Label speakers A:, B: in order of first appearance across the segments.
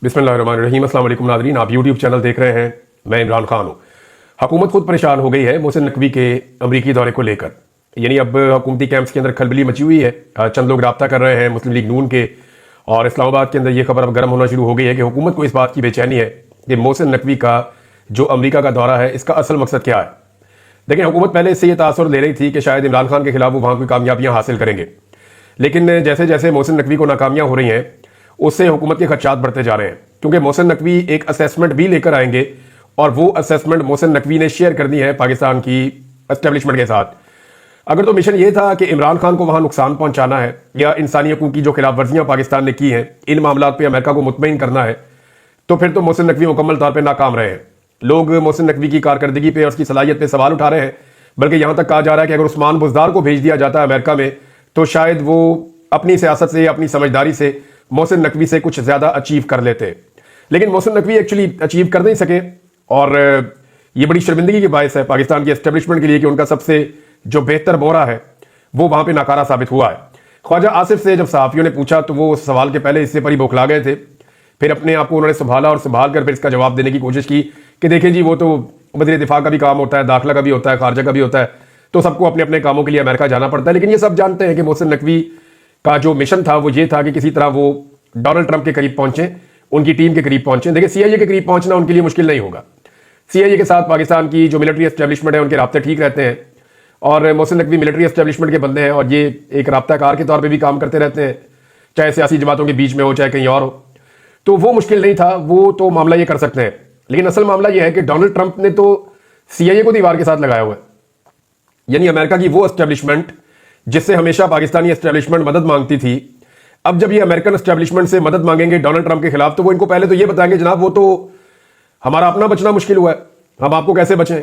A: बिस्मिल्लाहिर्रहमानिर्रहीम। अस्सलाम वालेकुम नाज़रीन, आप यूट्यूब चैनल देख रहे हैं। मैं इमरान खान हूँ। हुकूमत खुद परेशान हो गई है मोहसिन नकवी के अमरीकी दौरे को लेकर। यानी अब हुकूमती कैंप्स के अंदर खलबली मची हुई है। चंद लोग रब्ता कर रहे हैं मुस्लिम लीग नून के, और इस्लामाबाद के अंदर ये खबर अब गर्म होना शुरू हो गई है कि हुकूमत को इस बात की बेचैनी है कि मोहसिन नकवी का जो अमरीका का दौरा है इसका असल मकसद क्या है। देखिए, हुकूमत पहले इससे ये तासुर ले रही थी कि शायद इमरान खान के खिलाफ वो वहाँ कोई कामयाबियाँ हासिल करेंगे, लेकिन जैसे जैसे मोहसिन नकवी को नाकामियाँ हो रही हैं उससे हुकूमत के खदशात बढ़ते जा रहे हैं, क्योंकि मोहसिन नकवी एक असेसमेंट भी लेकर आएंगे और वो असेसमेंट मोहसिन नकवी ने शेयर करनी है पाकिस्तान की एस्टेब्लिशमेंट के साथ। अगर तो मिशन ये था कि इमरान खान को वहां नुकसान पहुंचाना है या इंसानी हकूक की जो खिलाफ वर्जियां पाकिस्तान ने की हैं इन मामलों पर अमेरिका को मुतमईन करना है, तो फिर तो मोहसिन नकवी मुकम्मल तौर पर नाकाम रहे हैं। लोग मोहसिन नकवी की कारकर्दगी पे और उसकी सलाहियत पे सवाल उठा रहे हैं, बल्कि यहां तक कहा जा रहा है कि अगर उस्मान बुज़दार को भेज दिया जाता है अमेरिका में तो शायद वो अपनी सियासत से, अपनी समझदारी से मोहसिन नकवी से कुछ ज्यादा अचीव कर लेते। लेकिन मोहसिन नकवी एक्चुअली अचीव कर नहीं सके, और ये बड़ी शर्मिंदगी की बायस है पाकिस्तान की एस्टेब्लिशमेंट के लिए कि उनका सबसे जो बेहतर मोहरा है वो वहां पे नाकारा साबित हुआ है। ख्वाजा आसिफ से जब सहाफियों ने पूछा तो वो सवाल के पहले इससे पर ही बौखला गए थे, फिर अपने आप को उन्होंने संभाला और संभाल कर फिर इसका जवाब देने की कोशिश की कि देखें जी, वो तो वज़ीर दिफा का भी काम होता है, दाखिला का भी होता है, खारजा का भी होता है, तो सबको अपने अपने कामों के लिए अमेरिका जाना पड़ता है। लेकिन ये सब जानते हैं कि मोहसिन नकवी का जो मिशन था वो ये था कि किसी तरह वो डोनाल्ड ट्रंप के करीब पहुंचे, उनकी टीम के करीब पहुंचे। देखिए, सीआईए के करीब पहुंचना उनके लिए मुश्किल नहीं होगा। सीआईए के साथ पाकिस्तान की जो मिलिट्री एस्टेब्लिशमेंट है उनके राब्ते ठीक रहते हैं, और मोहसिन नकवी मिलिट्री एस्टेब्लिशमेंट के बंदे हैं और ये एक राब्ताकार के तौर पर भी काम करते रहते हैं, चाहे सियासी जमातों के बीच में हो चाहे कहीं और हो। तो वो मुश्किल नहीं था, वो तो मामला ये कर सकते हैं। लेकिन असल मामला यह है कि डोनाल्ड ट्रंप ने तो सीआईए को दीवार के साथ लगाया हुआ है। यानी अमेरिका की वो एस्टेब्लिशमेंट जिससे हमेशा पाकिस्तानी एस्टेब्लिशमेंट मदद मांगती थी, अब जब ये अमेरिकन एस्टेब्लिशमेंट से मदद मांगेंगे डोनाल्ड ट्रंप के खिलाफ, तो वो इनको पहले तो ये बताएंगे जनाब वो तो हमारा अपना बचना मुश्किल हुआ है, हम आपको कैसे बचें,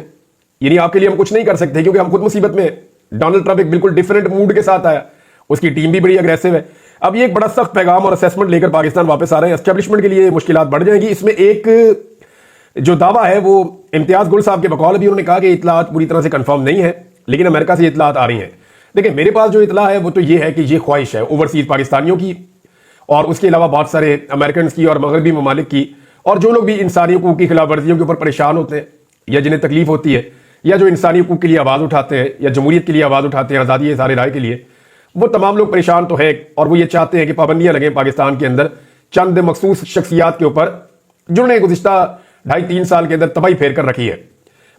A: यानी आपके लिए हम कुछ नहीं कर सकते क्योंकि हम खुद मुसीबत में हैं। डोनाल्ड ट्रंप एक बिल्कुल डिफरेंट मूड के साथ आया, उसकी टीम भी बड़ी अग्रेसिव है। अब ये एक बड़ा सख्त पैगाम और असेसमेंट लेकर पाकिस्तान वापस आ रहे हैं। एस्टेब्लिशमेंट के लिए मुश्किलात बढ़ जाएंगी। इसमें एक जो दावा है वो इम्तियाज गुल साहब के बकौल अभी उन्होंने कहा कि इतलात पूरी तरह से कंफर्म नहीं है, लेकिन अमेरिका से इतलात आ रही हैं। देखिए, मेरे पास जो इतला है वो तो ये है कि ये ख्वाहिश है ओवरसीज पाकिस्तानियों की, और उसके अलावा बहुत सारे अमेरिकन की और मगरबी ममालिक की, और जो लोग भी इंसानी हकूक की खिलाफ वर्जियों के ऊपर परेशान होते हैं या जिन्हें तकलीफ होती है, या जो इंसानी हकूक के लिए आवाज़ उठाते हैं या जमहूरियत के लिए आवाज़ उठाते हैं, आज़ादी सारे राय के लिए, वो तमाम लोग परेशान तो है और वो ये चाहते हैं कि पाबंदियां लगें पाकिस्तान के अंदर चंद मखसूस शख्सियात के ऊपर जिन्होंने गुज़िश्ता 2.5-3 साल के अंदर तबाही फेर कर रखी है।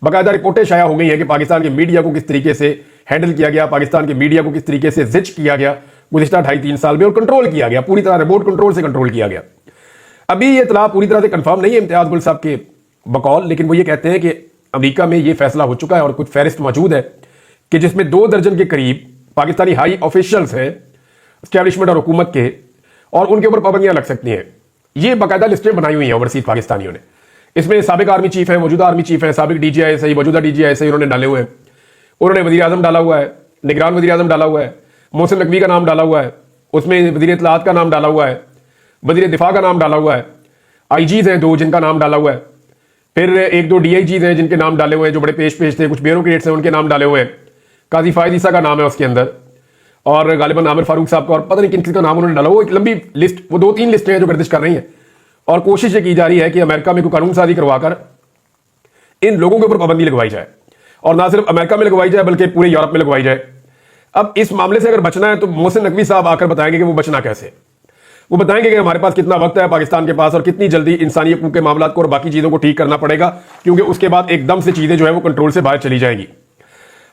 A: बाकायदा रिपोर्टें शाया हो गई हैं कि पाकिस्तान के मीडिया को किस तरीके से हैंडल किया गया, पाकिस्तान के मीडिया को किस तरीके से जिच किया गया गुज़िश्ता 2.5-3 साल में, और कंट्रोल किया गया, पूरी तरह रिमोट कंट्रोल से कंट्रोल किया गया। अभी ये इतला पूरी तरह से कंफर्म नहीं है इम्तियाज गुल साहब के बकौल, लेकिन वो ये कहते हैं कि अमेरिका में ये फैसला हो चुका है और कुछ फहरिस्त मौजूद है कि जिसमें 2 दर्जन के करीब पाकिस्तानी हाई ऑफिशियल्स हैं एस्टेब्लिशमेंट और हुकूमत के, और उनके ऊपर पाबंदियां लग सकती हैं। ये बाकायदा लिस्टें बनाई हुई हैं ओवरसीज पाकिस्तानियों ने। इसमें साबिक आर्मी चीफ है, मौजूदा आर्मी चीफ है, साबिक DGI मौजूदा DGI उन्होंने डाले हुए हैं। उन्होंने वज़ीर आज़म डाला हुआ है, निगरान वज़ीर आज़म डाला हुआ है, मोहसिन नकवी का नाम डाला हुआ है, उसमें वज़ीर इत्तलाआत का नाम डाला हुआ है, वज़ीर दिफा का नाम डाला हुआ है, IGs हैं 2 जिनका नाम डाला हुआ है, फिर 1-2 DIGs हैं जिनके नाम डाले हुए हैं जो बड़े पेश थे, कुछ ब्यूरोक्रेट्स हैं उनके नाम डाले हुए हैं, काजी फायद ईसा का नाम है उसके अंदर, और गालिबन आमिर फारूक साहब का, और पता नहीं किन किसी का नाम उन्होंने डाला हुआ। एक लंबी लिस्ट, वो 2-3 लिस्टें हैं जो गर्दिश कर रही हैं, और कोशिश ये की जा रही है कि अमेरिका में कोई कानून साजी करवाकर इन लोगों के ऊपर पाबंदी लगवाई जाए, और ना सिर्फ अमेरिका में लगवाई जाए बल्कि पूरे यूरोप में लगवाई जाए। अब इस मामले से अगर बचना है तो मोहसिन नकवी साहब आकर बताएंगे कि वो बचना कैसे। वो बताएंगे कि हमारे पास कितना वक्त है पाकिस्तान के पास और कितनी जल्दी इंसानी हकूक के मामलों को और बाकी चीज़ों को ठीक करना पड़ेगा, क्योंकि उसके बाद एकदम से चीज़ें जो है वो कंट्रोल से बाहर चली जाएंगी।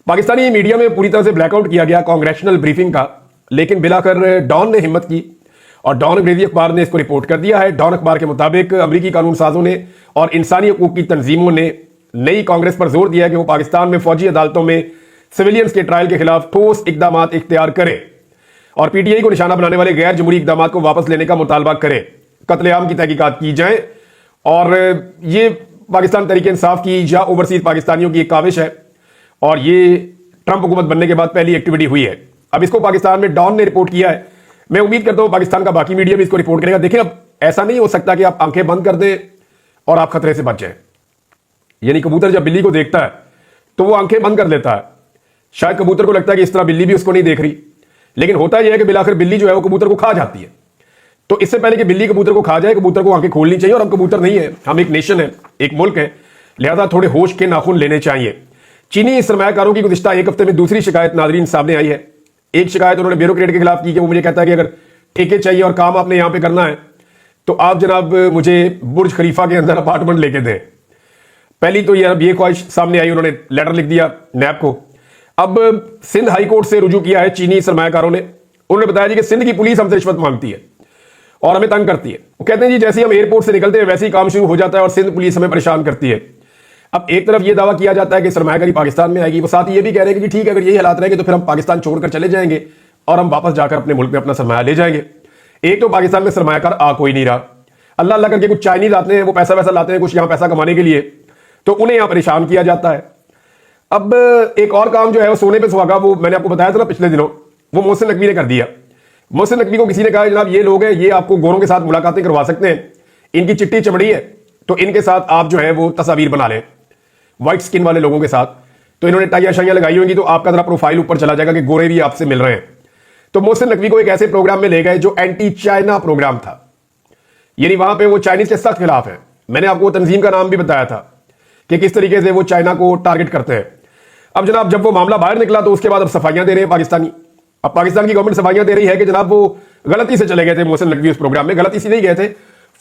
A: पाकिस्तानी मीडिया में पूरी तरह से ब्लैकआउट किया गया कांग्रेशनल ब्रीफिंग का, लेकिन बिलाकर डॉन ने हिम्मत की और डॉन अंग्रेजी अखबार ने इसको रिपोर्ट कर दिया है। डॉन अखबार के मुताबिक अमरीकी कानून साजों ने और इंसानी हकूक की तंजीमों ने नई कांग्रेस पर जोर दिया कि वो पाकिस्तान में फौजी अदालतों में सिविलियंस के ट्रायल के खिलाफ ठोस इकदाम इख्तियार करे और PTI को निशाना बनाने वाले गैर जमहूरी इकदाम को वापस लेने का मुतालबा करे, कत्लेआम की तहकीकात की जाए। और ये पाकिस्तान तहरीक इंसाफ की या ओवरसीज पाकिस्तानियों की एक काविश है, और ये ट्रंप हुकूमत बनने के बाद पहली एक्टिविटी हुई है। अब इसको पाकिस्तान में डॉन ने रिपोर्ट किया है, मैं उम्मीद करता हूं पाकिस्तान का बाकी मीडिया भी इसको रिपोर्ट करेगा। देखिए, अब ऐसा नहीं हो सकता कि आप आंखें बंद कर दें और आप खतरे से बच जाएं। यानी कबूतर जब बिल्ली को देखता है तो वो आंखें बंद कर लेता है, शायद कबूतर को लगता है कि इस तरह बिल्ली भी उसको नहीं देख रही, लेकिन होता यह है कि बिलाखिर बिल्ली जो है वो कबूतर को खा जाती है। तो इससे पहले कि बिल्ली कबूतर को खा जाए, कबूतर को आंखें खोलनी चाहिए। और हम कबूतर नहीं है, हम एक नेशन है, एक मुल्क है, लिहाजा थोड़े होश के नाखून लेने चाहिए। चीनी सरमायाकारों की गुज़िश्ता एक हफ्ते में दूसरी शिकायत नाजरीन सामने आई है। एक शिकायत उन्होंने ब्यूरोक्रेट के खिलाफ की कि वो मुझे कहता है कि अगर ठेके चाहिए और काम आपने यहां पे करना है तो आप जनाब मुझे बुर्ज खलीफा के अंदर अपार्टमेंट लेके दें। पहली तो ये ख्वाहिश सामने आई, उन्होंने लेटर लिख दिया नैब को। अब सिंध हाई कोर्ट से रुजू किया है चीनी सरमायाकारों ने। उन्होंने बताया जी कि सिंध की पुलिस हमसे रिश्वत मांगती है और हमें तंग करती है। वो कहते हैं जी जैसे ही हम एयरपोर्ट से निकलते हैं वैसे ही काम शुरू हो जाता है और सिंध पुलिस हमें परेशान करती है। अब एक तरफ ये दावा किया जाता है कि सरमायाकारी पाकिस्तान में आएगी, वो साथ ही ये भी कह रहे हैं कि ठीक है अगर यही हालात रहेंगे तो फिर हम पाकिस्तान छोड़कर चले जाएंगे और हम वापस जाकर अपने मुल्क में अपना सरमाया ले जाएंगे। एक तो पाकिस्तान में सरमायाकार आ कोई नहीं रहा, अल्लाह अल्लाह करके कुछ चाइनीज आते हैं, वो पैसा वैसा लाते हैं कुछ यहां पैसा कमाने के लिए, तो उन्हें यहां परेशान किया जाता है। अब एक और काम जो है वो सोने पे सुहागा, वो मैंने आपको बताया था ना पिछले दिनों, वो मोहसिन नकवी ने कर दिया। मोहसिन नकवी को किसी ने कहा जनाब ये लोग हैं, ये आपको गोरों के साथ मुलाकातें करवा सकते हैं, इनकी चिट्टी चमड़ी है तो इनके साथ आप जो है वो तस्वीर बना लें व्हाइट स्किन वाले लोगों के साथ। तो इन्होंने टाइयां शाइयां लगाई होंगी तो आपका जरा प्रोफाइल ऊपर चला जाएगा कि गोरे भी आपसे मिल रहे हैं। तो मोहसिन नकवी को एक ऐसे प्रोग्राम में ले गए जो एंटी चाइना प्रोग्राम था, यानी वहां पे वो चाइनीज के सख्त खिलाफ है। मैंने आपको तंजीम का नाम भी बताया था कि किस तरीके से वो चाइना को टारगेट करते हैं। अब जनाब जब वो मामला बाहर निकला तो उसके बाद अब सफाइयां दे रहे हैं पाकिस्तानी। अब पाकिस्तान की गवर्नमेंट सफाइयां दे रही है कि जनाब वो गलती से चले गए थे मोहसिन नकवी उस प्रोग्राम में, गलती से नहीं गए थे,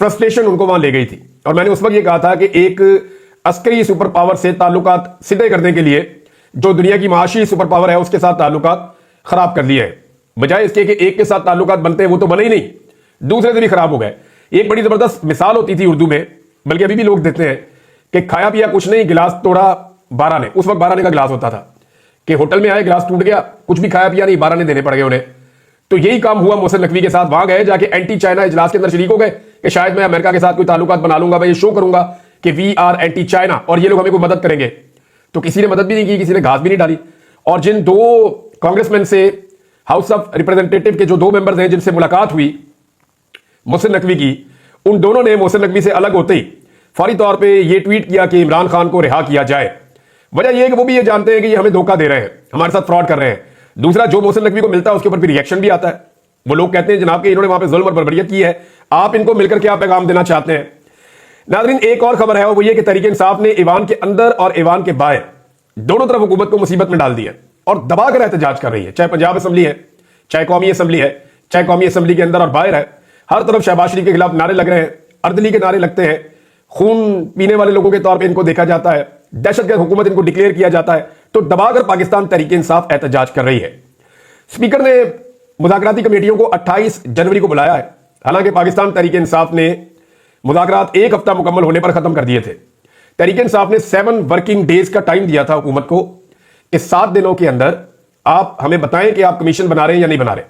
A: फ्रस्ट्रेशन उनको वहां ले गई थी। और मैंने उस वक्त ये कहा था कि एक अस्करी सुपर पावर से ताल्लुकात सीधे करने के लिए जो दुनिया की माशी सुपर पावर है उसके साथ ताल्लुकात खराब कर लिए हैं, बजाय इसके कि एक के साथ ताल्लुकात बनते हैं वो तो बने ही नहीं, दूसरे से भी खराब हो गए। एक बड़ी जबरदस्त मिसाल होती थी उर्दू में, बल्कि अभी भी लोग देते हैं कि खाया पिया कुछ नहीं, गिलास तोड़ा 12 ने। उस वक्त 12 ने का गिलास होता था कि होटल में आए गिलास टूट गया, कुछ भी खाया पिया नहीं, 12 ने देने पड़ गए उन्हें। तो यही काम हुआ मोहसिन नकवी के साथ। वहां गए जाके एंटी चाइना इजलास के अंदर शरीक हो गए कि शायद मैं अमेरिका के साथ कोई ताल्लुकात बना लूंगा, मैं ये शो करूंगा कि वी आर एंटी चाइना और ये लोग हमें कोई मदद करेंगे। तो किसी ने मदद भी नहीं की, किसी ने घास भी नहीं डाली। और जिन दो कांग्रेसमैन से हाउस ऑफ रिप्रेजेंटेटिव के जो 2 मेंबर्स हैं जिनसे मुलाकात हुई मोहसिन नकवी की, उन दोनों ने मोहसिन नकवी से अलग होते ही फौरी तौर पे ये ट्वीट किया कि इमरान खान को रिहा किया जाए। वजह यह है कि वो भी ये जानते हैं कि ये हमें धोखा दे रहे हैं, हमारे साथ फ्रॉड कर रहे हैं। दूसरा, जो मोहसिन नकवी को मिलता है उसके ऊपर भी रिएक्शन भी आता है। वो लोग कहते हैं जनाब कि इन्होंने वहां पे जुल्म और बर्बरियत की है, आप इनको मिलकर क्या पैगाम देना चाहते हैं। नाज़रीन एक और खबर है वो ये कि तहरीक इंसाफ ने ईवान के अंदर और ईवान के बाहर दोनों तरफ हुकूमत को मुसीबत में डाल दिया और दबाकर एहतजाज कर रही है। चाहे पंजाब असम्बली है, चाहे कौमी असम्बली है, चाहे कौमी असम्बली के अंदर और बाहर है, हर तरफ शहबाज शरीफ के खिलाफ नारे लग रहे हैं, अर्दली के नारे लगते हैं, खून पीने वाले लोगों के तौर पर इनको देखा जाता है, दहशतगर्द हुकूमत इनको डिक्लेयर किया जाता है। तो दबाकर पाकिस्तान तहरीक इंसाफ एहतजाज कर रही है। स्पीकर ने मुज़ाकराती कमेटियों को 28 जनवरी को बुलाया है। हालांकि पाकिस्तान तहरीक इंसाफ ने मुज़ाकरात 1 हफ्ता मुकम्मल होने पर खत्म कर दिए थे। तहरीक इंसाफ ने 7 वर्किंग डेज का टाइम दिया था हुकूमत को। इस 7 दिनों के अंदर आप हमें बताएं कि आप कमीशन बना रहे हैं या नहीं बना रहे।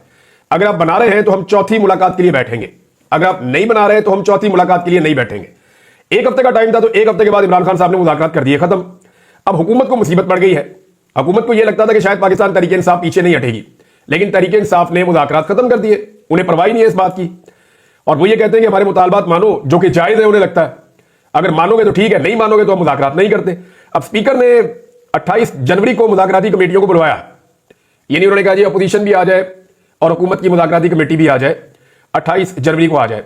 A: अगर आप बना रहे हैं तो हम चौथी मुलाकात के लिए बैठेंगे, अगर आप नहीं बना रहे तो हम चौथी मुलाकात के लिए नहीं बैठेंगे। 1 हफ्ते का टाइम था तो 1 हफ्ते के बाद इमरान खान साहब ने मुज़ाकरात कर दिए खत्म। अब हुकूमत को मुसीबत पड़ गई है। हुकूमत को यह लगता था कि शायद पाकिस्तान तहरीक इंसाफ पीछे नहीं हटेगी, लेकिन तहरीक इंसाफ ने मुज़ाकरात खत्म कर दिए। उन्हें परवाह नहीं है इस बात की और वो ये कहते हैं कि हमारे मुतालबात मानो, जो कि जायज है। उन्हें लगता है अगर मानोगे तो ठीक है, नहीं मानोगे तो हम मुज़ाकरात नहीं करते। अब स्पीकर ने 28 जनवरी को मुज़ाकराती कमेटियों को बुलवाया, यानी उन्होंने कहा जी अपोजिशन भी आ जाए और हुकूमत की मुज़ाकराती कमेटी भी आ जाए, 28 जनवरी को आ जाए।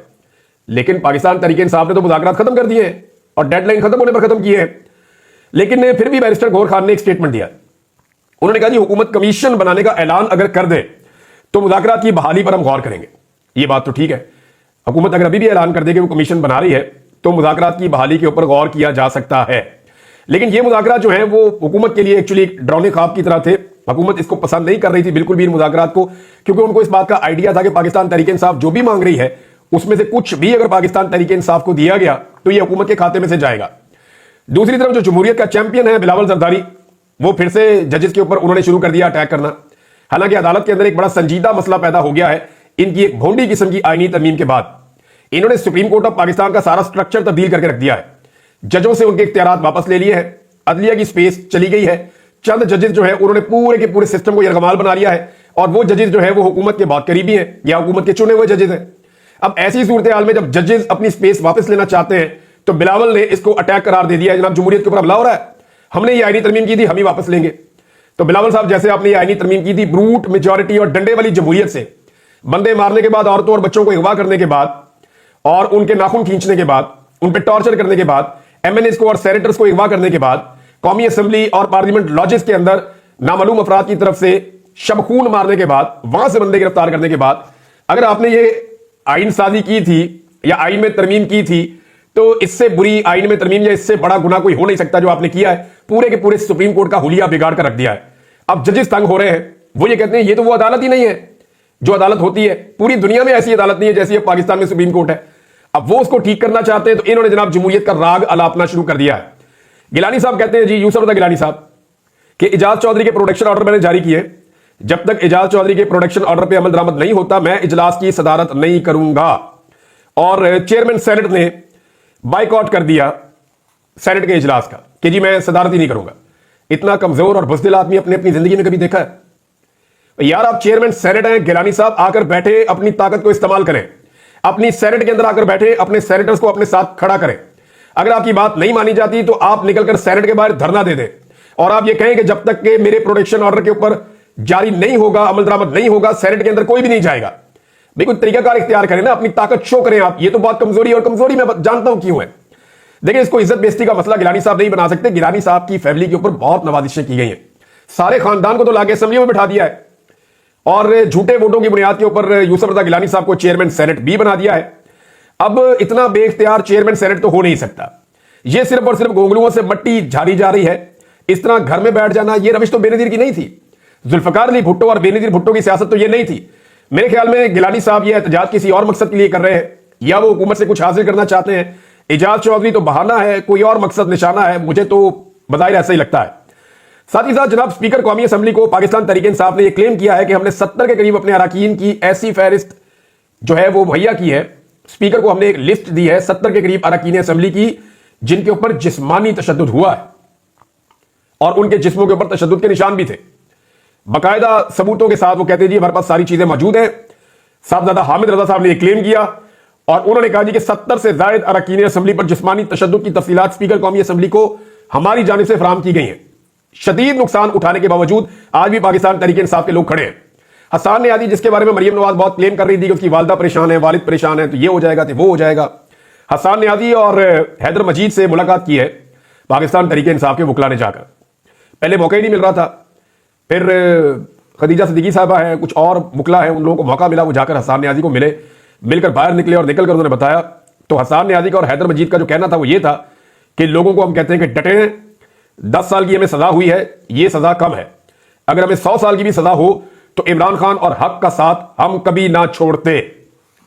A: लेकिन पाकिस्तान तहरीक इंसाफ ने तो मुज़ाकरात खत्म कर दिए हैं और डेडलाइन खत्म होने पर खत्म किए हैं। लेकिन फिर भी बैरिस्टर गौहर खान ने एक स्टेटमेंट दिया। उन्होंने कहा जी हुकूमत कमीशन बनाने का ऐलान अगर कर दे तो मुज़ाकरात की बहाली पर हम गौर करेंगे। ये बात तो ठीक है, हुकूमत अगर अभी भी ऐलान कर दे कि वो कमीशन बना रही है तो मुज़ाकरात की बहाली के ऊपर गौर किया जा सकता है। लेकिन ये मुज़ाकरात जो हैं वो हुकूमत के लिए एक्चुअली डरावने ख्वाब की तरह थे। हुकूमत इसको पसंद नहीं कर रही थी बिल्कुल भी इन मुज़ाकरात को, क्योंकि उनको इस बात का आइडिया था कि पाकिस्तान तहरीक इंसाफ जो भी मांग रही है उसमें से कुछ भी अगर पाकिस्तान तहरीक इंसाफ को दिया गया तो ये हुकूमत के खाते में से जाएगा। दूसरी तरफ जो जमहूरियत का चैंपियन है बिलावल जरदारी, वो फिर से जजेस के ऊपर उन्होंने शुरू कर दिया अटैक करना। हालांकि अदालत के अंदर एक बड़ा संजीदा मसला पैदा हो गया है इनकी एक भोंडी किस्म की आईनी तरमीम के बाद। इन्होंने सुप्रीम कोर्ट ऑफ पाकिस्तान का सारा स्ट्रक्चर तब्दील करके रख दिया है। जजों से उनके इख्तियारात वापस ले लिए हैं, अदलिया की स्पेस चली गई है। चंद जजेस जो है उन्होंने पूरे के पूरे सिस्टम को यरगमाल बना लिया है और वो जजेस जो है वो हुकूमत के बहुत करीबी हैं या हुकूमत के चुने हुए जजेस हैं। अब ऐसी सूरत हाल में जब जजेस अपनी स्पेस वापस लेना चाहते हैं तो बिलावल ने इसको अटैक करार दे दिया है। जनाब जमहूरियत के ऊपर हमला हो रहा है, हमने ये आईनी तरमीम की थी, हम ही वापस लेंगे। तो बिलावल साहब जैसे आपने ये आईनी तरमीम की थी ब्रूट मेजॉरिटी और डंडे वाली जमहूरियत से बंदे मारने के बाद, औरतों और बच्चों को अगवा करने के बाद और उनके नाखून खींचने के बाद, उन पर टॉर्चर करने के बाद, एमएनएस को और सेनेटर्स को अगवा करने के बाद, कौमी असेंबली और पार्लियामेंट लॉजेस के अंदर नामालूम अफराद की तरफ से शबखून मारने के बाद, वहां से बंदे गिरफ्तार करने के बाद, अगर आपने ये आइन साजी की थी या आइन में तरमीम की थी, तो इससे बुरी आइन में तरमीम या इससे बड़ा गुनाह कोई हो नहीं सकता जो आपने किया है। पूरे के पूरे सुप्रीम कोर्ट का हुलिया बिगाड़ कर रख दिया है। अब जजेस तंग हो रहे हैं, वो ये कहते हैं ये तो वो अदालत ही नहीं है जो अदालत होती है। पूरी दुनिया में ऐसी अदालत नहीं है जैसी अब पाकिस्तान में सुप्रीम कोर्ट है। अब वो उसको ठीक करना चाहते हैं, तो इन्होंने जनाब जमहूरियत का राग अलापना शुरू कर दिया है। गिलानी साहब कहते हैं जी, यूसुफ रज़ा गिलानी साहब, कि इजाज चौधरी के प्रोटेक्शन ऑर्डर मैंने जारी किए, जब तक इजाज चौधरी के प्रोटेक्शन ऑर्डर पर अमल दरामद नहीं होता मैं इजलास की सदारत नहीं करूंगा। और चेयरमैन सेनेट ने बाइकआउट कर दिया सेनेट के इजलास का कि जी मैं सदारत ही नहीं करूंगा। इतना कमजोर और बुज़दिल आदमी अपनी अपनी जिंदगी में कभी देखा है? यार आप चेयरमैन सेनेट हैं, गिलानी साहब आकर बैठे, अपनी ताकत को इस्तेमाल करें, अपनी सेनेट के अंदर आकर बैठे, अपने सेनेटर्स को अपने साथ खड़ा करें। अगर आपकी बात नहीं मानी जाती तो आप निकलकर सेनेट के बाहर धरना दे दें और आप ये कहें कि जब तक के मेरे प्रोटेक्शन ऑर्डर के ऊपर जारी नहीं होगा, अमल दरामद नहीं होगा, सेनेट के अंदर कोई भी नहीं जाएगा। भाई कोई तरीकाकार इख्तियार करें ना, अपनी ताकत शो करें आप। ये तो बहुत कमजोरी, और कमजोरी मैं जानता हूं क्यों है। देखिए, इसको इज्जत बेइज्जती का मसला गिलानी साहब नहीं बना सकते। गिलानी साहब की फैमिली के ऊपर बहुत नवाजिशें की गई हैं, सारे खानदान को तो लाके असेंबली में बिठा दिया है और झूठे वोटों की बुनियाद के ऊपर यूसुफ रज़ा गिलानी साहब को चेयरमैन सेनेट भी बना दिया है। अब इतना बेइख्तियार चेयरमैन सेनेट तो हो नहीं सकता। यह सिर्फ और सिर्फ गोंगलुओं से मट्टी झाड़ी जा रही है। इस तरह घर में बैठ जाना, यह रविश तो बेनजीर की नहीं थी। जुल्फकार अली भुट्टो और बेनजीर भुट्टो की सियासत तो यह नहीं थी। मेरे ख्याल में गिलानी साहब यह एहतजाज किसी और मकसद के लिए कर रहे हैं, या वो हुकूमत से कुछ हासिल करना चाहते हैं। इजाज चौधरी तो बहाना है, कोई और मकसद निशाना है, मुझे तो बज़ाहिर ऐसा ही लगता है। साथ ही साथ जनाब स्पीकर कौमी असेंबली को पाकिस्तान तहरीक इंसाफ ने यह क्लेम किया है कि हमने 70 के करीब अपने अरकान की ऐसी फहरिस्त जो है वो मुहैया की है। स्पीकर को हमने एक लिस्ट दी है 70 के करीब अरकान असेंबली की जिनके ऊपर जिस्मानी तशद्दुद हुआ है और उनके जिस्मों के ऊपर तशद्दुद के निशान भी थे। बाकायदा सबूतों के साथ वो कहते हैं जी हमारे पास सारी चीजें मौजूद हैं। साहबजादा हामिद रजा साहब ने यह क्लेम किया और उन्होंने कहा जी कि 70 से ज्यादा अरकान असेंबली पर जिस्मानी तशद्दुद की तफसीलात स्पीकर कौमी असेंबली को हमारी जानिब से फराहम की गई हैं। शदीद नुकसान उठाने के बावजूद आज भी पाकिस्तान तहरीक इंसाफ के लोग खड़े हैं। हसन नियाज़ी जिसके बारे में मरियम नवाज बहुत क्लेम कर रही थी कि उसकी वालदा परेशान है, वालिद परेशान है, तो ये हो जाएगा तो वो हो जाएगा। हसन नियाज़ी और हैदर मजीद से मुलाकात की है पाकिस्तान तहरीक इंसाफ के वकला ने जाकर। पहले मौका ही नहीं मिल रहा था, फिर खदीजा सिद्दीकी साहबा है, कुछ और वकला है, उन लोगों को मौका मिला, वो जाकर हसन नियाज़ी को मिले, मिलकर बाहर निकले और निकलकर उन्होंने बताया। तो हसन नियाज़ी का और हैदर मजीद का जो कहना था वो ये था कि लोगों को हम कहते हैं कि डटे हैं, 10 साल की हमें सजा हुई है, ये सजा कम है, अगर हमें 100 साल की भी सजा हो तो इमरान खान और हक का साथ हम कभी ना छोड़ते।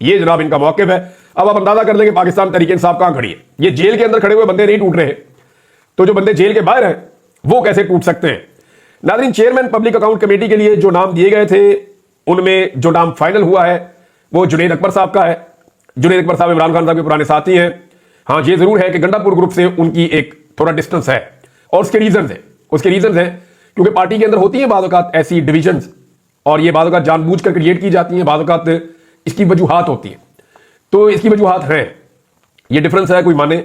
A: ये जनाब इनका मौक़िफ़ है। अब आप अंदाजा कर लेंगे पाकिस्तान तहरीक इंसाफ कहां खड़ी है। ये जेल के अंदर खड़े हुए बंदे नहीं टूट रहे, तो जो बंदे जेल के बाहर हैं वो कैसे टूट सकते हैं। नाज़रीन, चेयरमैन पब्लिक अकाउंट कमेटी के लिए जो नाम दिए गए थे उनमें जो नाम फाइनल हुआ है वो जुनैद अकबर साहब का है। जुनैद अकबर साहब इमरान खान साहब के पुराने साथी हैं। हाँ, ये जरूर है कि गंडापुर ग्रुप से उनकी एक थोड़ा डिस्टेंस है और उसके रीजन है क्योंकि पार्टी के अंदर होती है बाद औक़ात ऐसी डिविजन्स और ये बाद औक़ात जानबूझकर क्रिएट की जाती हैं, बाद औक़ात इसकी वजूहात होती हैं। तो इसकी वजूहात हैं, ये डिफरेंस है, कोई माने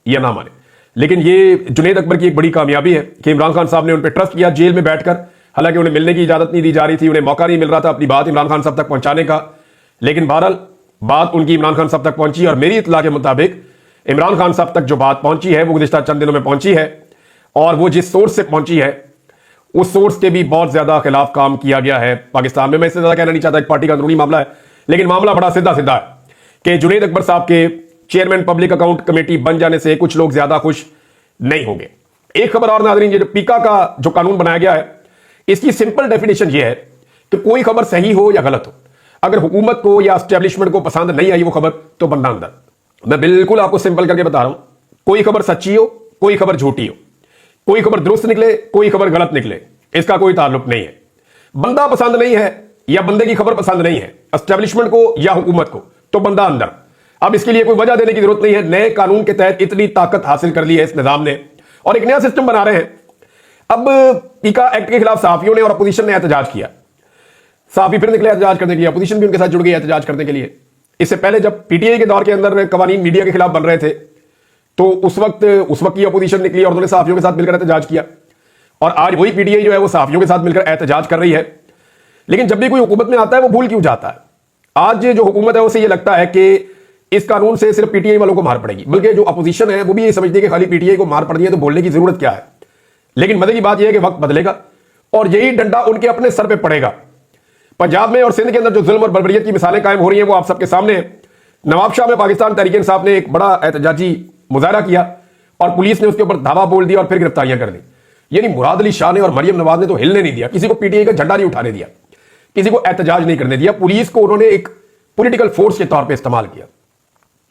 A: या ना माने। लेकिन ये जुनैद अकबर की एक बड़ी कामयाबी है कि इमरान खान साहब ने उन पर ट्रस्ट किया जेल में बैठकर। हालांकि उन्हें मिलने की इजाजत नहीं दी जा रही थी, उन्हें मौका नहीं मिल रहा था अपनी बात इमरान खान साहब तक पहुंचाने का, लेकिन बहरहाल बात उनकी इमरान खान साहब तक पहुंची और मेरी इत्तला के मुताबिक इमरान खान साहब तक जो बात पहुंची है वो गुज़िश्ता चंद दिनों में पहुंची है और वो जिस सोर्स से पहुंची है उस सोर्स के भी बहुत ज्यादा खिलाफ काम किया गया है पाकिस्तान में। मैं इससे ज्यादा कहना नहीं चाहता, एक पार्टी का अंदरूनी मामला है, लेकिन मामला बड़ा सीधा सीधा है कि जुनैद अकबर साहब के चेयरमैन पब्लिक अकाउंट कमेटी बन जाने से कुछ लोग ज्यादा खुश नहीं होंगे। एक खबर और नाज़रीन, ये जो पीका का जो कानून बनाया गया है इसकी सिंपल डेफिनेशन ये है कि कोई खबर सही हो या गलत हो, अगर हुकूमत को या एस्टेब्लिशमेंट को पसंद नहीं आई वो खबर तो बंदा अंदर। मैं बिल्कुल आपको सिंपल करके बता रहा हूं, कोई खबर सच्ची हो, कोई खबर झूठी हो, कोई खबर दुरुस्त निकले, कोई खबर गलत निकले, इसका कोई ताल्लुक नहीं है। बंदा पसंद नहीं है या बंदे की खबर पसंद नहीं है एस्टेब्लिशमेंट को या हुकूमत को, तो बंदा अंदर। अब इसके लिए कोई वजह देने की जरूरत नहीं है। नए कानून के तहत इतनी ताकत हासिल कर ली है इस निजाम ने और एक नया सिस्टम बना रहे हैं। अब पीका एक्ट के खिलाफ सहाफियों ने और अपोजिशन ने एहतजाज किया, सहाफी फिर निकले एहतजाज करने के लिए, अपोजिशन भी उनके साथ जुड़ गई एहतजाज करने के लिए। इससे पहले जब पीटीआई के दौर के अंदर कवानीन मीडिया के खिलाफ बन रहे थे तो उस वक्त की अपोजिशन निकली और उन्होंने सहाफियों के साथ मिलकर एहतजाज किया और आज वही पीटीआई जो है वो सहाफियों के साथ मिलकर एहतजाज कर रही है। लेकिन जब भी कोई हुकूमत में आता है वो भूल क्यों जाता है? आज जो हुकूमत है उसे ये लगता है कि इस कानून से सिर्फ पीटीआई वालों को मार पड़ेगी, बल्कि जो अपोजिशन है वो भी ये समझती है कि खाली पीटीआई को मार पड़ती है तो बोलने की जरूरत क्या है। लेकिन मजे की बात यह है कि वक्त बदलेगा और यही डंडा उनके अपने सर पे पड़ेगा। पंजाब में और सिंध के अंदर जो जुल्म और बर्बरियत की मिसालें कायम हो रही हैं वो आप सबके सामने है। नवाबशाह में पाकिस्तान तहरीक इंसाफ ने एक बड़ा एहतजाजी मुजाहरा किया और पुलिस ने उसके ऊपर धावा बोल दिया और फिर गिरफ्तारियां कर दी। यानी मुराद अली शाह ने और मरियम नवाज ने तो हिलने नहीं दिया, किसी को पीटीआई का झंडा नहीं उठाने दिया, किसी को एहतजाज नहीं करने दिया। पुलिस को उन्होंने एक पॉलिटिकल फोर्स के तौर पर इस्तेमाल किया,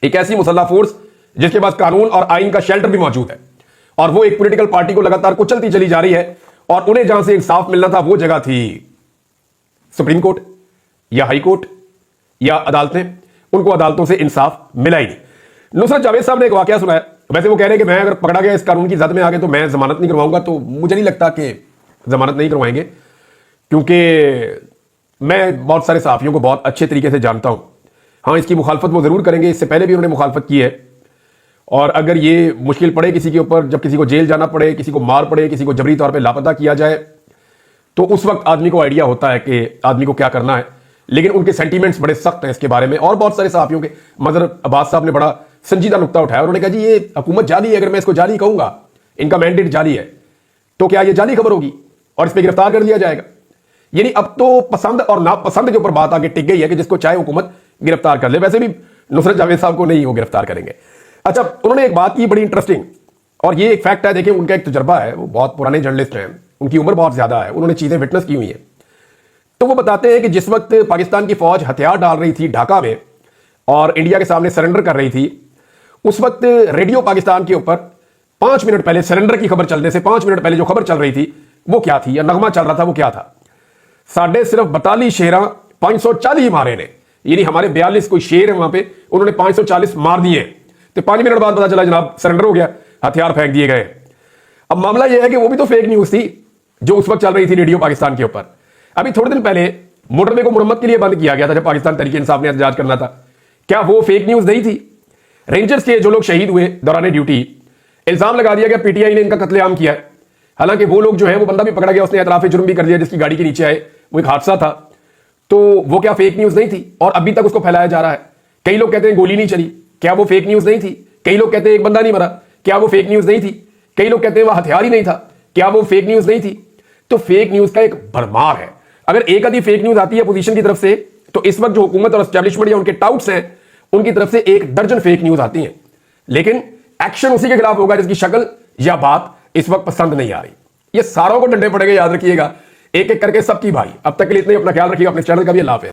A: एक ऐसी मुसल्लह फोर्स जिसके पास कानून और आइन का शेल्टर भी मौजूद है, और वो एक पॉलिटिकल पार्टी को लगातार कुचलती चली जा रही है। और उन्हें जहां से इंसाफ मिलना था वो जगह थी सुप्रीम कोर्ट या हाई कोर्ट या अदालतें, उनको अदालतों से इंसाफ मिला ही नहीं। नुसरत जावेद साहब ने एक वाकया सुनाया। वैसे वो कह रहे हैं कि मैं अगर पकड़ा गया इस कानून की जद में आगे तो मैं जमानत नहीं करवाऊंगा, तो मुझे नहीं लगता कि जमानत नहीं करवाएंगे, क्योंकि मैं बहुत सारे सहाफियों को बहुत अच्छे तरीके से जानता हूं। हाँ, इसकी मुखालफत वो जरूर करेंगे, इससे पहले भी उन्होंने मुखालफत की है। और अगर ये मुश्किल पड़े किसी के ऊपर, जब किसी को जेल जाना पड़े, किसी को मार पड़े, किसी को जबरी तौर पे लापता किया जाए, तो उस वक्त आदमी को आइडिया होता है कि आदमी को क्या करना है। लेकिन उनके सेंटीमेंट्स बड़े सख्त हैं इसके बारे में। और बहुत सारे सहाफियों के, मजहर अब्बास साहब ने बड़ा संजीदा नुकता उठाया। उन्होंने कहा जी ये हुकूमत जाली है, अगर मैं इसको जाली कहूंगा, इनका मैंडेट जाली है, तो क्या ये जाली खबर होगी और इस पर गिरफ्तार कर लिया जाएगा। यानी अब तो पसंद और नापसंद के ऊपर बात आगे टिक गई है कि जिसको चाहे हुकूमत गिरफ्तार कर ले। वैसे भी नुसरत जावेद साहब को नहीं वो गिरफ्तार करेंगे। अच्छा, उन्होंने एक बात की बड़ी इंटरेस्टिंग, और ये एक फैक्ट है, देखिए उनका एक तजुर्बा है, वो बहुत पुराने जर्नलिस्ट हैं, उनकी उम्र बहुत ज्यादा है, उन्होंने चीजें विटनेस की हुई हैं। तो वो बताते हैं कि जिस वक्त पाकिस्तान की फौज हथियार डाल रही थी ढाका में और इंडिया के सामने सरेंडर कर रही थी, उस वक्त रेडियो पाकिस्तान के ऊपर 5 मिनट पहले, सरेंडर की खबर चलने से 5 मिनट पहले जो खबर चल रही थी वो क्या थी, या नगमा चल रहा था वो क्या था? साढ़े सिर्फ 42 शेरा 540 मारे ने, यानी हमारे 42 कोई शेर है वहां पे, उन्होंने 540 मार दिए। तो 5 मिनट बाद पता चला जनाब सरेंडर हो गया, हथियार फेंक दिए गए। अब मामला यह है कि वो भी तो फेक न्यूज थी जो उस वक्त चल रही थी रेडियो पाकिस्तान के ऊपर। अभी थोड़े दिन पहले मोटरवे को मुरम्मत के लिए बंद किया गया था जब पाकिस्तान तहरीक इंसाफ ने एहतजाज करना था, क्या वो फेक न्यूज नहीं थी? रेंजर्स के जो लोग शहीद हुए दौरान ड्यूटी, इल्जाम लगा दिया गया पीटीआई ने इनका कत्लेआम किया है। हालांकि वो लोग जो है, वो बंदा भी पकड़ा गया, उसने एतराफे जुर्म भी कर दिया जिसकी गाड़ी के नीचे आए, वो एक हादसा था। तो वो क्या फेक न्यूज नहीं थी? और अभी तक उसको फैलाया जा रहा है। कई लोग कहते हैं गोली नहीं चली, क्या वो फेक न्यूज नहीं थी? कई लोग कहते हैं एक बंदा नहीं मरा, क्या वो फेक न्यूज नहीं थी? कई लोग कहते हैं वह हथियार ही नहीं था, क्या वो फेक न्यूज नहीं थी? तो फेक न्यूज का एक भरमार है। अगर एक आधी फेक न्यूज आती है पोजीशन की तरफ से, तो इस वक्त जो हुकूमत और एस्टैब्लिशमेंट या उनके टाउट्स हैं उनकी तरफ से 1 दर्जन फेक न्यूज आती हैं, लेकिन एक्शन उसी के खिलाफ होगा जिसकी शक्ल या बात इस वक्त पसंद नहीं आ रही। ये सारों को डंडे पड़ेंगे, याद रखिएगा, एक एक करके सबकी भाई। अब तक के लिए इतना ही, अपना ख्याल रखिएगा, अपने चैनल का भी अल्लाह हाफ़िज़।